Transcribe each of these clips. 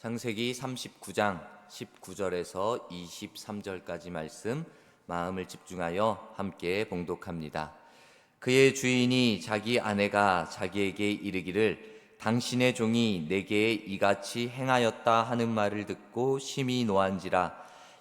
창세기 39장 19절에서 23절까지 말씀 마음을 집중하여 함께 봉독합니다. 그의 주인이 자기 아내가 자기에게 이르기를 당신의 종이 내게 이같이 행하였다 하는 말을 듣고 심히 노한지라.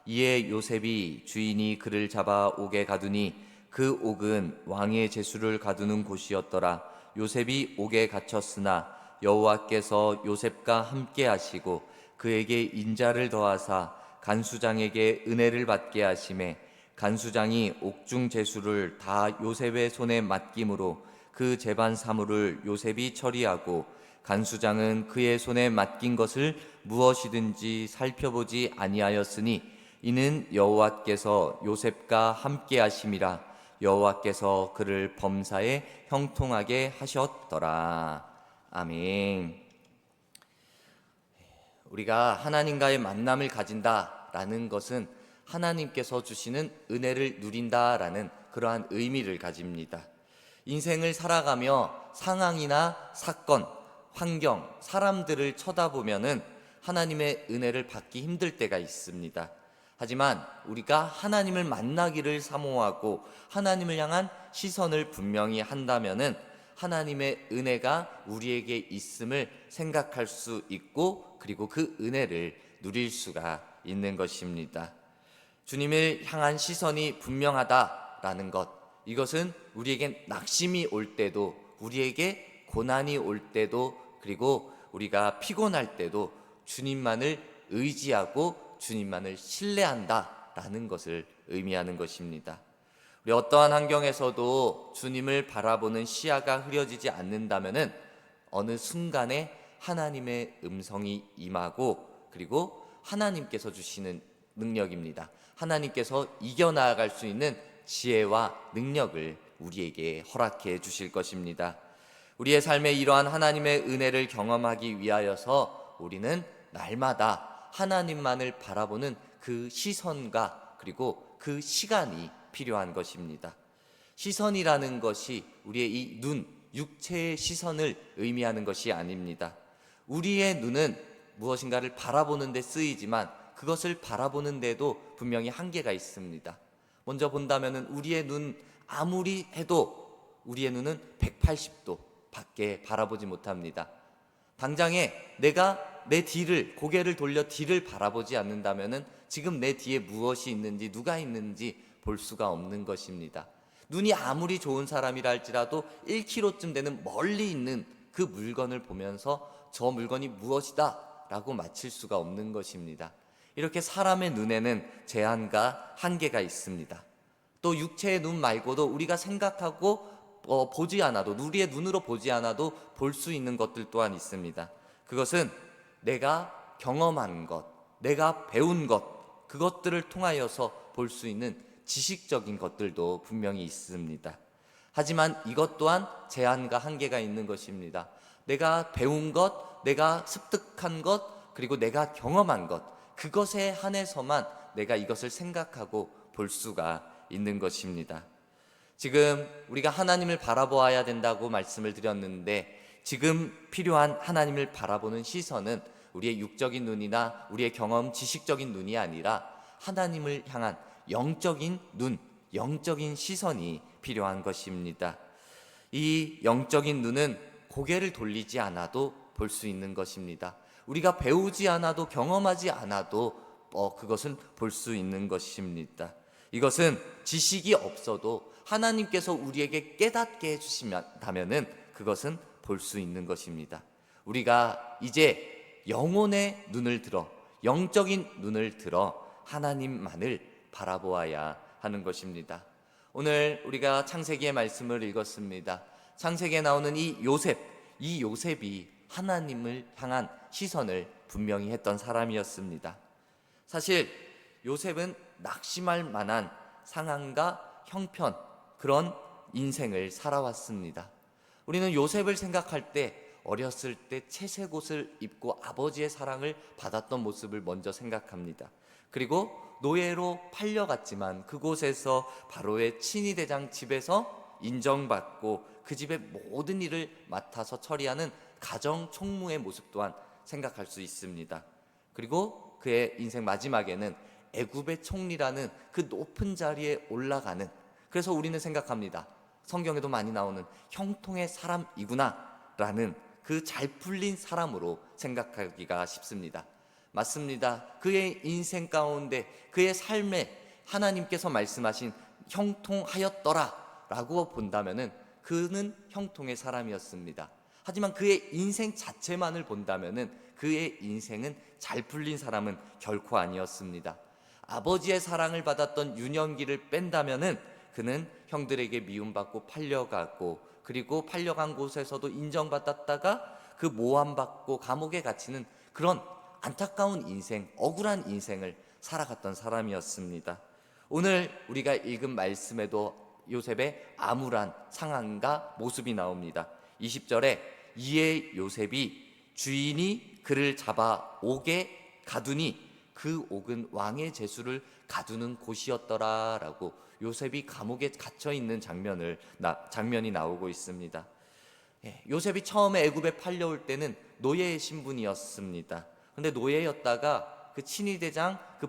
이에 요셉이 주인이 그를 잡아 옥에 가두니 그 옥은 왕의 제수를 가두는 곳이었더라. 요셉이 옥에 갇혔으나 여호와께서 요셉과 함께 하시고 그에게 인자를 더하사 간수장에게 은혜를 받게 하시매 간수장이 옥중 제수를 다 요셉의 손에 맡김으로 그 재반 사물을 요셉이 처리하고 간수장은 그의 손에 맡긴 것을 무엇이든지 살펴보지 아니하였으니 이는 여호와께서 요셉과 함께 하심이라. 여호와께서 그를 범사에 형통하게 하셨더라. 아멘. 우리가 하나님과의 만남을 가진다라는 것은 하나님께서 주시는 은혜를 누린다라는 그러한 의미를 가집니다. 인생을 살아가며 상황이나 사건, 환경, 사람들을 쳐다보면은 하나님의 은혜를 받기 힘들 때가 있습니다. 하지만 우리가 하나님을 만나기를 사모하고 하나님을 향한 시선을 분명히 한다면은 하나님의 은혜가 우리에게 있음을 생각할 수 있고 그리고 그 은혜를 누릴 수가 있는 것입니다. 주님을 향한 시선이 분명하다라는 것, 이것은 우리에게 낙심이 올 때도, 우리에게 고난이 올 때도, 그리고 우리가 피곤할 때도 주님만을 의지하고 주님만을 신뢰한다라는 것을 의미하는 것입니다. 우리 어떠한 환경에서도 주님을 바라보는 시야가 흐려지지 않는다면은 어느 순간에 하나님의 음성이 임하고 그리고 하나님께서 주시는 능력입니다. 하나님께서 이겨나갈 수 있는 지혜와 능력을 우리에게 허락해 주실 것입니다. 우리의 삶에 이러한 하나님의 은혜를 경험하기 위하여서 우리는 날마다 하나님만을 바라보는 그 시선과 그리고 그 시간이 필요한 것입니다. 시선이라는 것이 우리의 이 눈, 육체의 시선을 의미하는 것이 아닙니다. 우리의 눈은 무엇인가를 바라보는 데 쓰이지만 그것을 바라보는 데도 분명히 한계가 있습니다. 먼저 본다면 우리의 눈 아무리 해도 우리의 눈은 180도 밖에 바라보지 못합니다. 당장에 내가 내 뒤를, 고개를 돌려 뒤를 바라보지 않는다면 지금 내 뒤에 무엇이 있는지, 누가 있는지 볼 수가 없는 것입니다. 눈이 아무리 좋은 사람이라 할지라도 1km쯤 되는 멀리 있는 그 물건을 보면서 저 물건이 무엇이다 라고 맞힐 수가 없는 것입니다. 이렇게 사람의 눈에는 제한과 한계가 있습니다. 또 육체의 눈 말고도 우리가 생각하고 보지 않아도, 우리의 눈으로 보지 않아도 볼 수 있는 것들 또한 있습니다. 그것은 내가 경험한 것, 내가 배운 것, 그것들을 통하여서 볼 수 있는 지식적인 것들도 분명히 있습니다. 하지만 이것 또한 제한과 한계가 있는 것입니다. 내가 배운 것, 내가 습득한 것, 그리고 내가 경험한 것, 그것에 한해서만 내가 이것을 생각하고 볼 수가 있는 것입니다. 지금 우리가 하나님을 바라보아야 된다고 말씀을 드렸는데 지금 필요한 하나님을 바라보는 시선은 우리의 육적인 눈이나 우리의 경험, 지식적인 눈이 아니라 하나님을 향한 영적인 눈, 영적인 시선이 필요한 것입니다. 이 영적인 눈은 고개를 돌리지 않아도 볼 수 있는 것입니다. 우리가 배우지 않아도 경험하지 않아도 그것은 볼 수 있는 것입니다. 이것은 지식이 없어도 하나님께서 우리에게 깨닫게 해주신다면은 그것은 볼 수 있는 것입니다. 우리가 이제 영혼의 눈을 들어, 영적인 눈을 들어 하나님만을 바라보아야 하는 것입니다. 오늘 우리가 창세기의 말씀을 읽었습니다. 창세기에 나오는 이 요셉이 하나님을 향한 시선을 분명히 했던 사람이었습니다. 사실 요셉은 낙심할 만한 상황과 형편, 그런 인생을 살아왔습니다. 우리는 요셉을 생각할 때 어렸을 때 채색 옷을 입고 아버지의 사랑을 받았던 모습을 먼저 생각합니다. 그리고 노예로 팔려갔지만 그곳에서 바로의 친위대장 집에서 인정받고 그 집의 모든 일을 맡아서 처리하는 가정 총무의 모습 또한 생각할 수 있습니다. 그리고 그의 인생 마지막에는 애굽의 총리라는 그 높은 자리에 올라가는, 그래서 우리는 생각합니다. 성경에도 많이 나오는 형통의 사람이구나 라는 그 잘 풀린 사람으로 생각하기가 쉽습니다. 맞습니다. 그의 인생 가운데 그의 삶에 하나님께서 말씀하신 형통하였더라 라고 본다면은 그는 형통의 사람이었습니다. 하지만 그의 인생 자체만을 본다면은 그의 인생은 잘 풀린 사람은 결코 아니었습니다. 아버지의 사랑을 받았던 유년기를 뺀다면은 그는 형들에게 미움받고 팔려가고, 그리고 팔려간 곳에서도 인정받았다가 그 모함받고 감옥에 갇히는 그런 안타까운 인생, 억울한 인생을 살아갔던 사람이었습니다. 오늘 우리가 읽은 말씀에도 요셉의 암울한 상황과 모습이 나옵니다. 20절에 이에 요셉이 주인이 그를 잡아 옥에 가두니 그 옥은 왕의 제수를 가두는 곳이었더라 라고 요셉이 감옥에 갇혀있는 장면이 나오고 있습니다. 요셉이 처음에 애굽에 팔려올 때는 노예의 신분이었습니다. 그런데 노예였다가 그 친위대장 그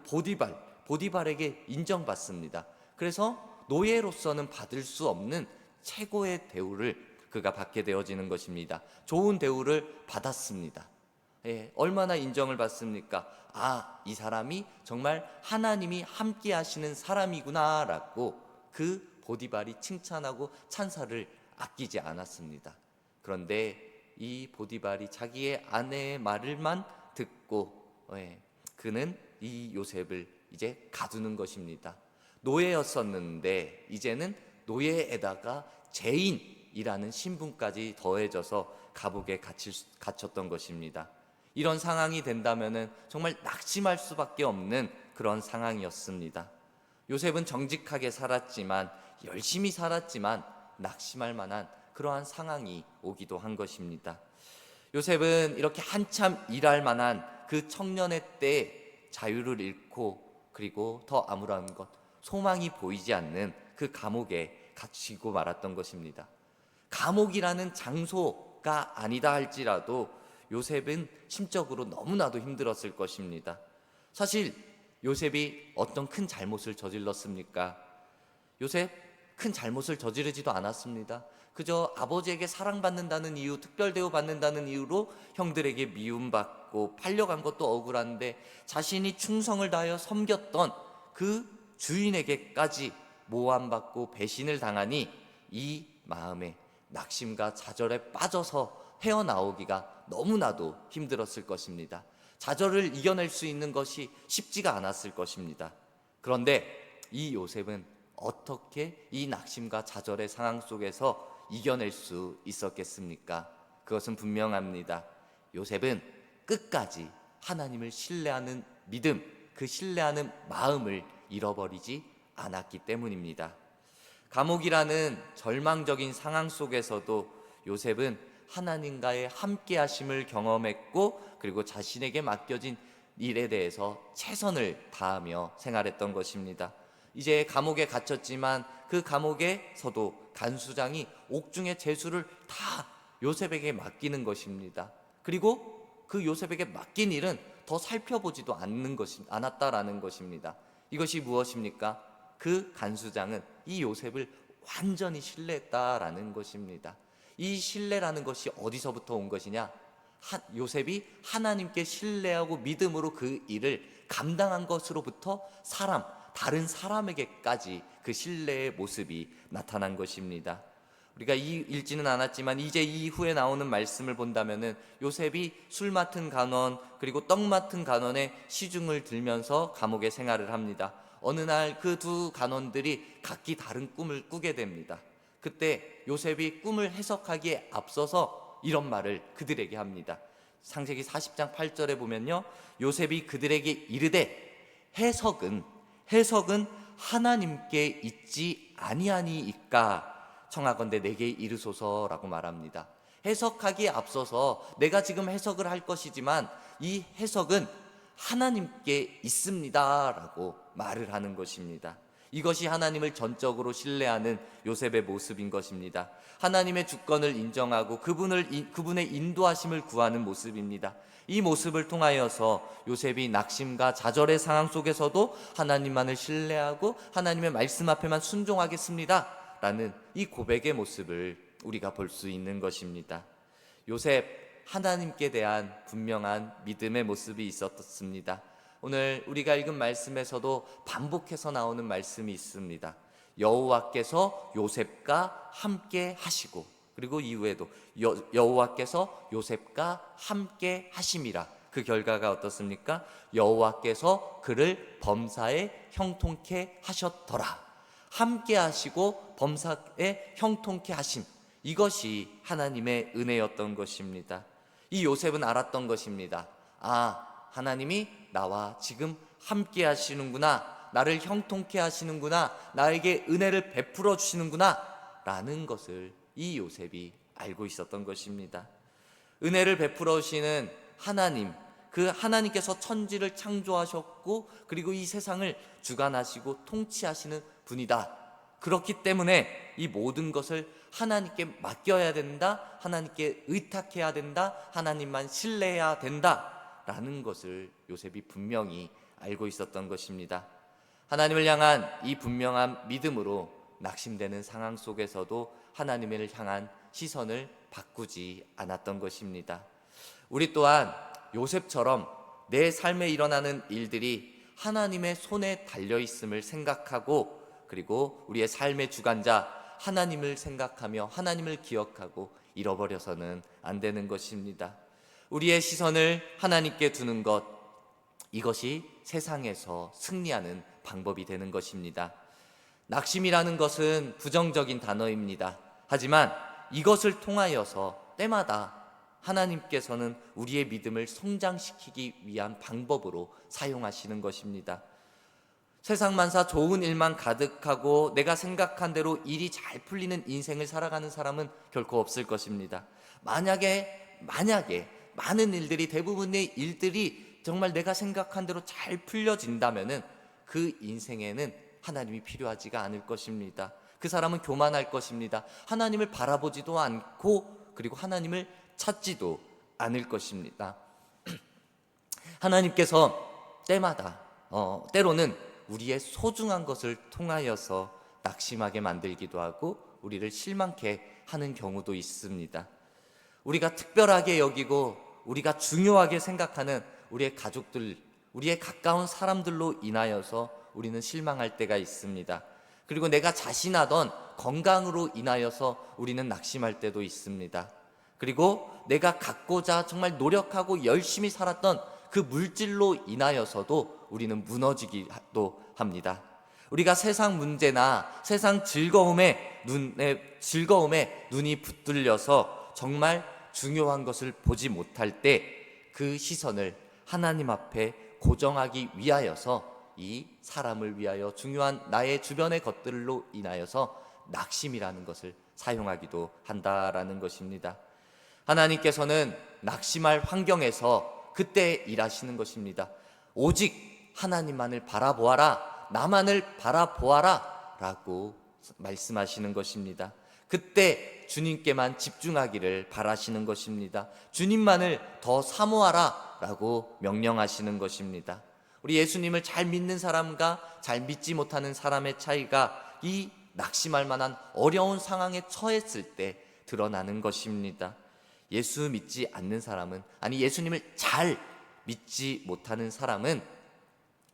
보디발에게 인정받습니다. 그래서 노예로서는 받을 수 없는 최고의 대우를 그가 받게 되어지는 것입니다. 좋은 대우를 받았습니다. 얼마나 인정을 받습니까? 이 사람이 정말 하나님이 함께 하시는 사람이구나 라고 그 보디발이 칭찬하고 찬사를 아끼지 않았습니다. 그런데 이 보디발이 자기의 아내의 말을만 듣고 그는 이 요셉을 이제 가두는 것입니다. 노예였었는데 이제는 노예에다가 죄인이라는 신분까지 더해져서 감옥에 갇혔던 것입니다. 이런 상황이 된다면은 정말 낙심할 수밖에 없는 그런 상황이었습니다. 요셉은 정직하게 살았지만, 열심히 살았지만 낙심할 만한 그러한 상황이 오기도 한 것입니다. 요셉은 이렇게 한참 일할 만한 그 청년의 때 자유를 잃고, 그리고 더 암울한 것, 소망이 보이지 않는 그 감옥에 갇히고 말았던 것입니다. 감옥이라는 장소가 아니다 할지라도 요셉은 심적으로 너무나도 힘들었을 것입니다. 사실 요셉이 어떤 큰 잘못을 저질렀습니까? 요셉 큰 잘못을 저지르지도 않았습니다. 그저 아버지에게 사랑받는다는 이유, 특별 대우 받는다는 이유로 형들에게 미움받고 팔려간 것도 억울한데 자신이 충성을 다하여 섬겼던 그 주인에게까지 모함받고 배신을 당하니 이 마음에 낙심과 좌절에 빠져서 헤어나오기가 너무나도 힘들었을 것입니다. 좌절을 이겨낼 수 있는 것이 쉽지가 않았을 것입니다. 그런데 이 요셉은 어떻게 이 낙심과 좌절의 상황 속에서 이겨낼 수 있었겠습니까? 그것은 분명합니다. 요셉은 끝까지 하나님을 신뢰하는 믿음, 그 신뢰하는 마음을 잃어버리지 않았기 때문입니다. 감옥이라는 절망적인 상황 속에서도 요셉은 하나님과의 함께 하심을 경험했고, 그리고 자신에게 맡겨진 일에 대해서 최선을 다하며 생활했던 것입니다. 이제 감옥에 갇혔지만 그 감옥에서도 간수장이 옥중의 제수를 다 요셉에게 맡기는 것입니다. 그리고 그 요셉에게 맡긴 일은 더 살펴보지도 않았다라는 것입니다. 이것이 무엇입니까? 그 간수장은 이 요셉을 완전히 신뢰했다라는 것입니다. 이 신뢰라는 것이 어디서부터 온 것이냐? 요셉이 하나님께 신뢰하고 믿음으로 그 일을 감당한 것으로부터 다른 사람에게까지 그 신뢰의 모습이 나타난 것입니다. 우리가 읽지는 않았지만 이제 이후에 나오는 말씀을 본다면은 요셉이 술 맡은 간원 그리고 떡 맡은 간원의 시중을 들면서 감옥에 생활을 합니다. 어느 날 그 두 간원들이 각기 다른 꿈을 꾸게 됩니다. 그때 요셉이 꿈을 해석하기에 앞서서 이런 말을 그들에게 합니다. 창세기 40장 8절에 보면요, 요셉이 그들에게 이르되 해석은 하나님께 있지 아니하니이까 청하건대 내게 이르소서라고 말합니다. 해석하기에 앞서서 내가 지금 해석을 할 것이지만 이 해석은 하나님께 있습니다라고 말을 하는 것입니다. 이것이 하나님을 전적으로 신뢰하는 요셉의 모습인 것입니다. 하나님의 주권을 인정하고 그분의 인도하심을 구하는 모습입니다. 이 모습을 통하여서 요셉이 낙심과 좌절의 상황 속에서도 하나님만을 신뢰하고 하나님의 말씀 앞에만 순종하겠습니다 라는 이 고백의 모습을 우리가 볼 수 있는 것입니다. 요셉, 하나님께 대한 분명한 믿음의 모습이 있었습니다. 오늘 우리가 읽은 말씀에서도 반복해서 나오는 말씀이 있습니다. 여호와께서 요셉과 함께 하시고, 그리고 이후에도 여호와께서 요셉과 함께 하심이라. 그 결과가 어떻습니까? 여호와께서 그를 범사에 형통케 하셨더라. 함께 하시고 범사에 형통케 하심, 이것이 하나님의 은혜였던 것입니다. 이 요셉은 알았던 것입니다. 하나님이 나와 지금 함께 하시는구나, 나를 형통케 하시는구나, 나에게 은혜를 베풀어 주시는구나 라는 것을 이 요셉이 알고 있었던 것입니다. 은혜를 베풀어 주시는 하나님, 그 하나님께서 천지를 창조하셨고 그리고 이 세상을 주관하시고 통치하시는 분이다. 그렇기 때문에 이 모든 것을 하나님께 맡겨야 된다, 하나님께 의탁해야 된다, 하나님만 신뢰해야 된다 라는 것을 요셉이 분명히 알고 있었던 것입니다. 하나님을 향한 이 분명한 믿음으로 낙심되는 상황 속에서도 하나님을 향한 시선을 바꾸지 않았던 것입니다. 우리 또한 요셉처럼 내 삶에 일어나는 일들이 하나님의 손에 달려있음을 생각하고, 그리고 우리의 삶의 주관자 하나님을 생각하며 하나님을 기억하고 잃어버려서는 안 되는 것입니다. 우리의 시선을 하나님께 두는 것, 이것이 세상에서 승리하는 방법이 되는 것입니다. 낙심이라는 것은 부정적인 단어입니다. 하지만 이것을 통하여서 때마다 하나님께서는 우리의 믿음을 성장시키기 위한 방법으로 사용하시는 것입니다. 세상 만사 좋은 일만 가득하고 내가 생각한 대로 일이 잘 풀리는 인생을 살아가는 사람은 결코 없을 것입니다. 만약에 많은 일들이, 대부분의 일들이 정말 내가 생각한 대로 잘 풀려진다면은 그 인생에는 하나님이 필요하지가 않을 것입니다. 그 사람은 교만할 것입니다. 하나님을 바라보지도 않고 그리고 하나님을 찾지도 않을 것입니다. 하나님께서 때로는 우리의 소중한 것을 통하여서 낙심하게 만들기도 하고 우리를 실망케 하는 경우도 있습니다. 우리가 특별하게 여기고 우리가 중요하게 생각하는 우리의 가족들, 우리의 가까운 사람들로 인하여서 우리는 실망할 때가 있습니다. 그리고 내가 자신하던 건강으로 인하여서 우리는 낙심할 때도 있습니다. 그리고 내가 갖고자 정말 노력하고 열심히 살았던 그 물질로 인하여서도 우리는 무너지기도 합니다. 우리가 세상 문제나 세상 즐거움에 눈이 붙들려서 정말 중요한 것을 보지 못할 때 그 시선을 하나님 앞에 고정하기 위하여서 이 사람을 위하여 중요한 나의 주변의 것들로 인하여서 낙심이라는 것을 사용하기도 한다라는 것입니다. 하나님께서는 낙심할 환경에서 그때 일하시는 것입니다. 오직 하나님만을 바라보아라, 나만을 바라보아라 라고 말씀하시는 것입니다. 그때 주님께만 집중하기를 바라시는 것입니다. 주님만을 더 사모하라 라고 명령하시는 것입니다. 우리 예수님을 잘 믿는 사람과 잘 믿지 못하는 사람의 차이가 이 낙심할 만한 어려운 상황에 처했을 때 드러나는 것입니다. 예수 믿지 않는 사람은, 예수님을 잘 믿지 못하는 사람은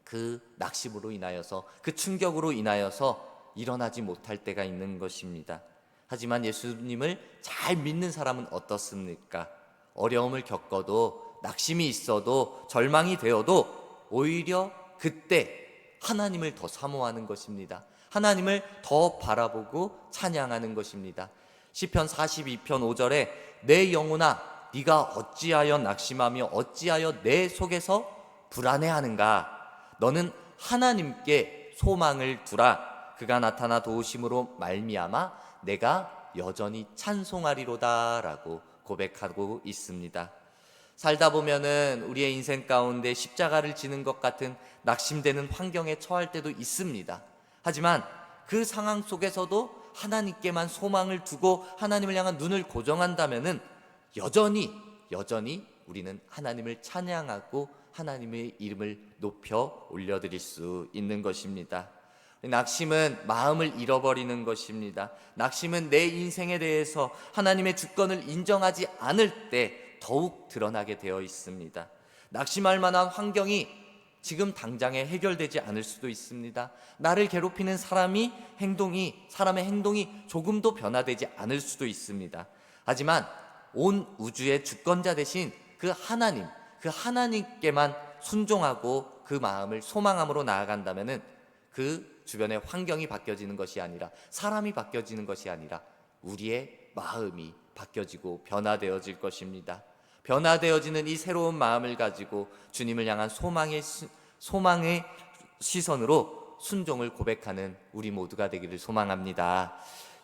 그 낙심으로 인하여서, 그 충격으로 인하여서 일어나지 못할 때가 있는 것입니다. 하지만 예수님을 잘 믿는 사람은 어떻습니까? 어려움을 겪어도, 낙심이 있어도, 절망이 되어도 오히려 그때 하나님을 더 사모하는 것입니다. 하나님을 더 바라보고 찬양하는 것입니다. 시편 42편 5절에 내 영혼아 네가 어찌하여 낙심하며 어찌하여 내 속에서 불안해하는가? 너는 하나님께 소망을 두라. 그가 나타나 도우심으로 말미암아 내가 여전히 찬송하리로다 라고 고백하고 있습니다. 살다 보면은 우리의 인생 가운데 십자가를 지는 것 같은 낙심되는 환경에 처할 때도 있습니다. 하지만 그 상황 속에서도 하나님께만 소망을 두고 하나님을 향한 눈을 고정한다면은 여전히 우리는 하나님을 찬양하고 하나님의 이름을 높여 올려드릴 수 있는 것입니다. 낙심은 마음을 잃어버리는 것입니다. 낙심은 내 인생에 대해서 하나님의 주권을 인정하지 않을 때 더욱 드러나게 되어 있습니다. 낙심할 만한 환경이 지금 당장에 해결되지 않을 수도 있습니다. 나를 괴롭히는 사람의 행동이 조금도 변화되지 않을 수도 있습니다. 하지만 온 우주의 주권자 되신 그 하나님께만 순종하고 그 마음을 소망함으로 나아간다면은 그 주변의 환경이 바뀌어지는 것이 아니라, 사람이 바뀌어지는 것이 아니라 우리의 마음이 바뀌어지고 변화되어질 것입니다. 변화되어지는 이 새로운 마음을 가지고 주님을 향한 소망의 시선으로 순종을 고백하는 우리 모두가 되기를 소망합니다.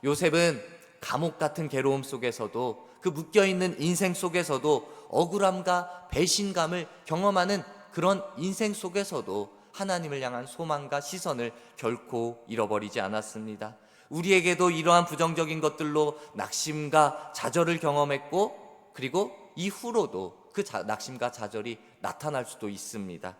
요셉은 감옥 같은 괴로움 속에서도, 그 묶여있는 인생 속에서도 억울함과 배신감을 경험하는 그런 인생 속에서도 하나님을 향한 소망과 시선을 결코 잃어버리지 않았습니다. 우리에게도 이러한 부정적인 것들로 낙심과 좌절을 경험했고, 그리고 이후로도 그 낙심과 좌절이 나타날 수도 있습니다.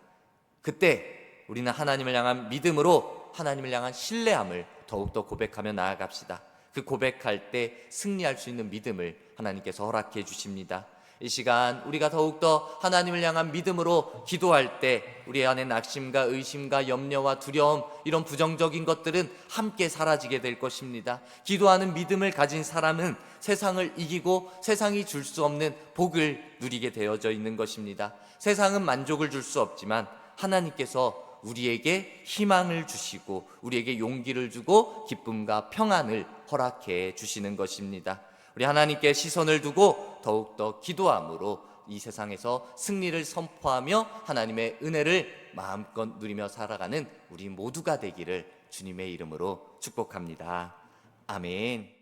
그때 우리는 하나님을 향한 믿음으로 하나님을 향한 신뢰함을 더욱더 고백하며 나아갑시다. 그 고백할 때 승리할 수 있는 믿음을 하나님께서 허락해 주십니다. 이 시간 우리가 더욱더 하나님을 향한 믿음으로 기도할 때 우리 안에 낙심과 의심과 염려와 두려움, 이런 부정적인 것들은 함께 사라지게 될 것입니다. 기도하는 믿음을 가진 사람은 세상을 이기고 세상이 줄 수 없는 복을 누리게 되어져 있는 것입니다. 세상은 만족을 줄 수 없지만 하나님께서 우리에게 희망을 주시고 우리에게 용기를 주고 기쁨과 평안을 허락해 주시는 것입니다. 우리 하나님께 시선을 두고 더욱더 기도함으로 이 세상에서 승리를 선포하며 하나님의 은혜를 마음껏 누리며 살아가는 우리 모두가 되기를 주님의 이름으로 축복합니다. 아멘.